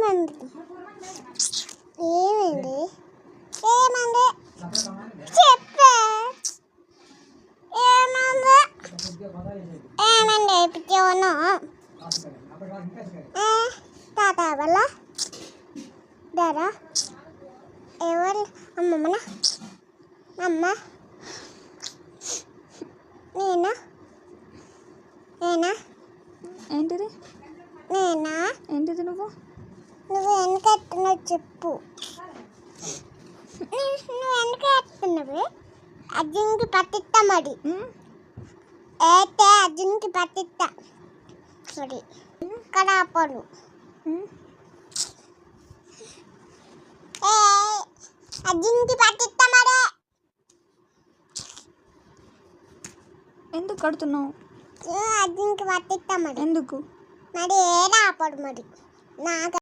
ఏమైంది ఏమైంది ఏమైంది చెప్పే ఏమైంది ఏమైంది ఎప్పుడేమో తాత వల్ల దాదా ఎవరు అమ్మమ్మన అమ్మ నేనా నేనా ఏంటిది నేనా ఏంటిది నువ్వు వెనకెత్తున్నావు చెప్పు నువ్వు వెనకెత్తున్నావు అర్జున్కి పట్టిస్తా మరి అయితే అర్జున్కి పట్టిస్తా మరి కడాపడు అర్జున్కి పట్టిస్తా మరి ఎందుకు కడుతున్నావు అర్జున్కి పట్టిస్తా మరి ఎందుకు మరి ఏడా ఆపడు మరి నాకు